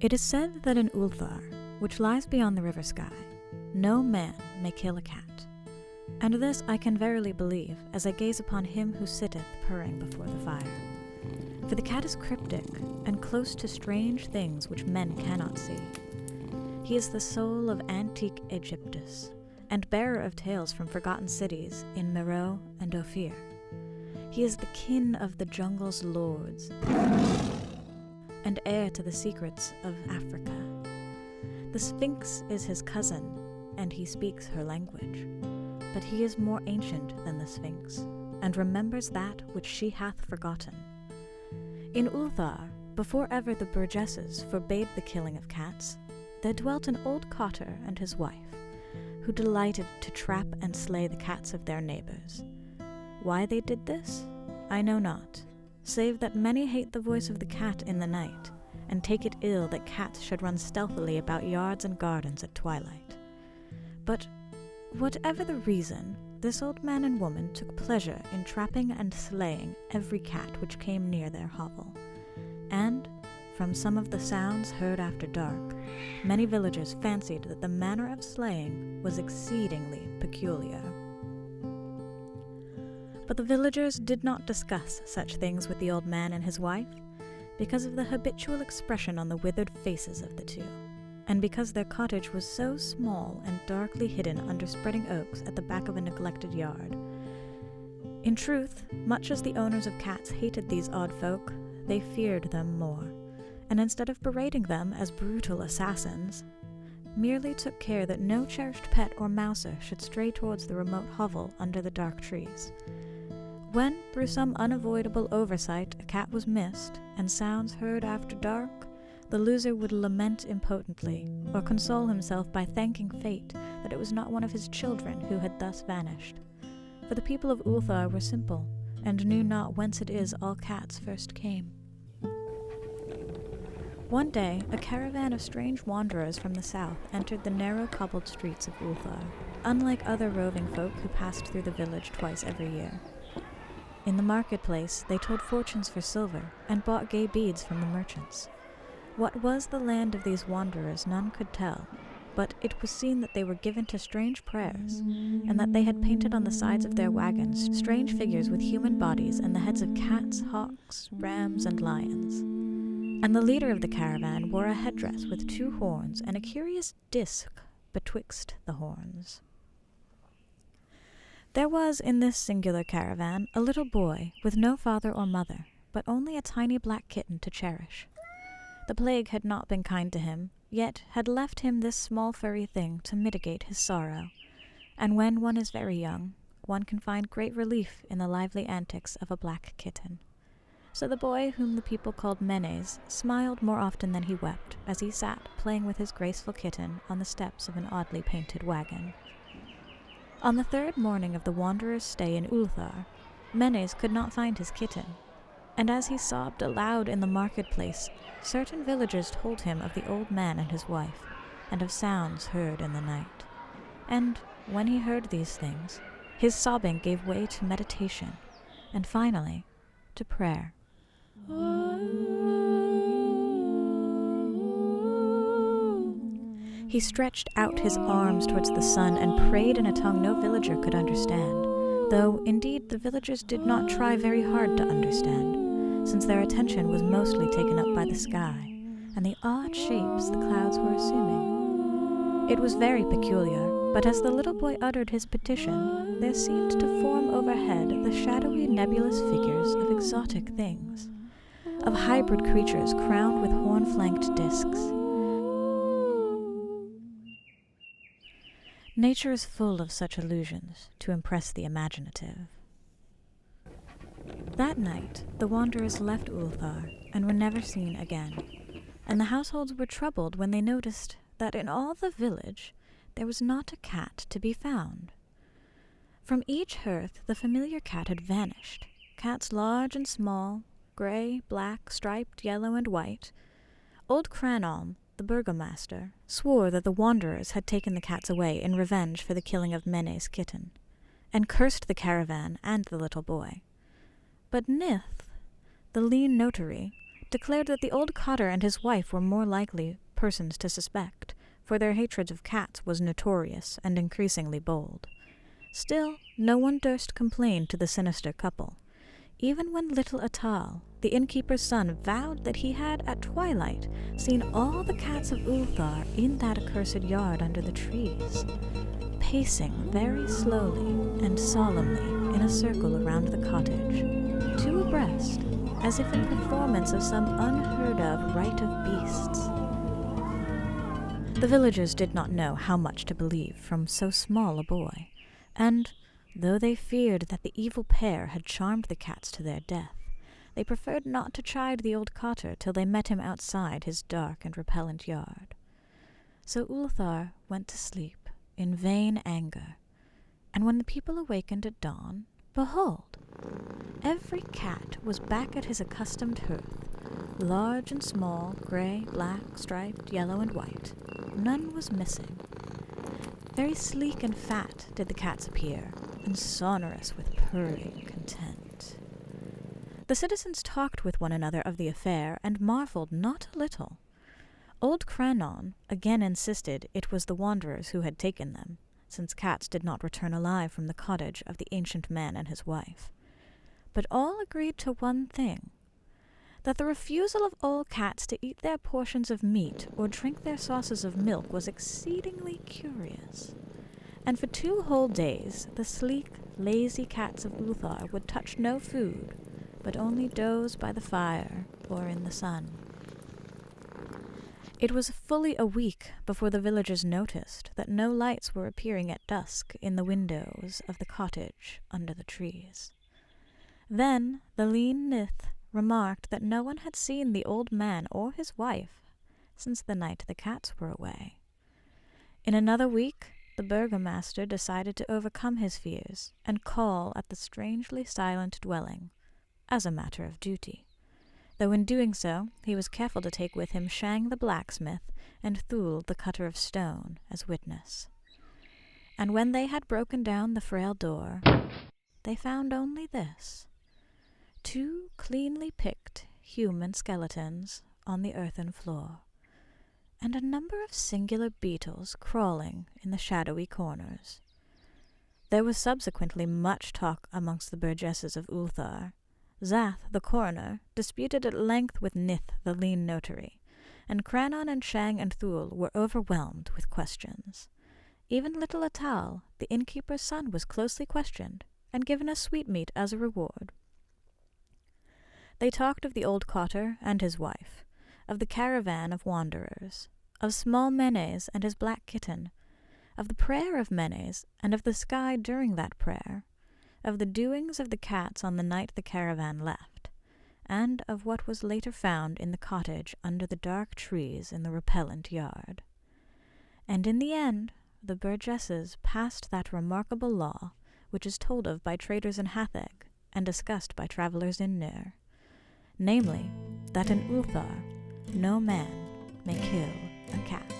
It is said that in Ulthar, which lies beyond the river sky, no man may kill a cat. And this I can verily believe, as I gaze upon him who sitteth purring before the fire. For the cat is cryptic, and close to strange things which men cannot see. He is the soul of antique Aegyptus, and bearer of tales from forgotten cities in Meroe and Ophir. He is the kin of the jungle's lords, and heir to the secrets of Africa. The Sphinx is his cousin, and he speaks her language. But he is more ancient than the Sphinx, and remembers that which she hath forgotten. In Ulthar, before ever the burgesses forbade the killing of cats, there dwelt an old cotter and his wife, who delighted to trap and slay the cats of their neighbors. Why they did this, I know not, save that many hate the voice of the cat in the night, and take it ill that cats should run stealthily about yards and gardens at twilight. But whatever the reason, this old man and woman took pleasure in trapping and slaying every cat which came near their hovel, and, from some of the sounds heard after dark, many villagers fancied that the manner of slaying was exceedingly peculiar. But the villagers did not discuss such things with the old man and his wife, because of the habitual expression on the withered faces of the two, and because their cottage was so small and darkly hidden under spreading oaks at the back of a neglected yard. In truth, much as the owners of cats hated these odd folk, they feared them more, and instead of berating them as brutal assassins, merely took care that no cherished pet or mouser should stray towards the remote hovel under the dark trees. When, through some unavoidable oversight, a cat was missed, and sounds heard after dark, the loser would lament impotently, or console himself by thanking fate that it was not one of his children who had thus vanished. For the people of Ulthar were simple, and knew not whence it is all cats first came. One day, a caravan of strange wanderers from the south entered the narrow cobbled streets of Ulthar, unlike other roving folk who passed through the village twice every year. In the marketplace, they told fortunes for silver, and bought gay beads from the merchants. What was the land of these wanderers none could tell, but it was seen that they were given to strange prayers, and that they had painted on the sides of their wagons strange figures with human bodies and the heads of cats, hawks, rams, and lions. And the leader of the caravan wore a headdress with 2 horns and a curious disc betwixt the horns. There was in this singular caravan a little boy with no father or mother, but only a tiny black kitten to cherish. The plague had not been kind to him, yet had left him this small furry thing to mitigate his sorrow, and when one is very young, one can find great relief in the lively antics of a black kitten. So the boy, whom the people called Menes, smiled more often than he wept as he sat playing with his graceful kitten on the steps of an oddly painted wagon. On the 3rd morning of the wanderer's stay in Ulthar, Menes could not find his kitten, and as he sobbed aloud in the marketplace, certain villagers told him of the old man and his wife, and of sounds heard in the night. And when he heard these things, his sobbing gave way to meditation, and finally, to prayer. He stretched out his arms towards the sun and prayed in a tongue no villager could understand, though, indeed, the villagers did not try very hard to understand, since their attention was mostly taken up by the sky and the odd shapes the clouds were assuming. It was very peculiar, but as the little boy uttered his petition, there seemed to form overhead the shadowy nebulous figures of exotic things, of hybrid creatures crowned with horn-flanked discs. Nature is full of such illusions to impress the imaginative. That night, the wanderers left Ulthar and were never seen again, and the households were troubled when they noticed that in all the village there was not a cat to be found. From each hearth the familiar cat had vanished, cats large and small, grey, black, striped, yellow, and white. Old Cranholm, the burgomaster, swore that the wanderers had taken the cats away in revenge for the killing of Menes' kitten, and cursed the caravan and the little boy. But Nith, the lean notary, declared that the old cotter and his wife were more likely persons to suspect, for their hatred of cats was notorious and increasingly bold. Still, no one durst complain to the sinister couple, even when little Atal, the innkeeper's son, vowed that he had at twilight seen all the cats of Ulthar in that accursed yard under the trees, pacing very slowly and solemnly in a circle around the cottage, two abreast, as if in performance of some unheard-of rite of beasts. The villagers did not know how much to believe from so small a boy, and, though they feared that the evil pair had charmed the cats to their death, they preferred not to chide the old cotter till they met him outside his dark and repellent yard. So Ulthar went to sleep in vain anger, and when the people awakened at dawn, behold, every cat was back at his accustomed hearth, large and small, gray, black, striped, yellow, and white. None was missing. Very sleek and fat did the cats appear, and sonorous with purring content. The citizens talked with one another of the affair, and marveled not a little. Old Crannon again insisted it was the wanderers who had taken them, since cats did not return alive from the cottage of the ancient man and his wife. But all agreed to one thing, that the refusal of all cats to eat their portions of meat or drink their saucers of milk was exceedingly curious. And for 2 whole days the sleek, lazy cats of Ulthar would touch no food, but only doze by the fire or in the sun. It was fully a week before the villagers noticed that no lights were appearing at dusk in the windows of the cottage under the trees. Then the lean Nith remarked that no one had seen the old man or his wife since the night the cats were away. In another week, the burgomaster decided to overcome his fears and call at the strangely silent dwelling, as a matter of duty, though in doing so he was careful to take with him Shang the blacksmith and Thul the cutter of stone as witness. And when they had broken down the frail door, they found only this: 2 cleanly picked human skeletons on the earthen floor, and a number of singular beetles crawling in the shadowy corners. There was subsequently much talk amongst the burgesses of Ulthar. Zath, the coroner, disputed at length with Nith, the lean notary, and Crannon and Shang and Thul were overwhelmed with questions. Even little Atal, the innkeeper's son, was closely questioned, and given a sweetmeat as a reward. They talked of the old cotter and his wife, of the caravan of wanderers, of small Menes and his black kitten, of the prayer of Menes and of the sky during that prayer, of the doings of the cats on the night the caravan left, and of what was later found in the cottage under the dark trees in the repellent yard. And in the end, the burgesses passed that remarkable law which is told of by traders in Hatheg and discussed by travelers in Ner, namely, that in Ulthar no man may kill a cat.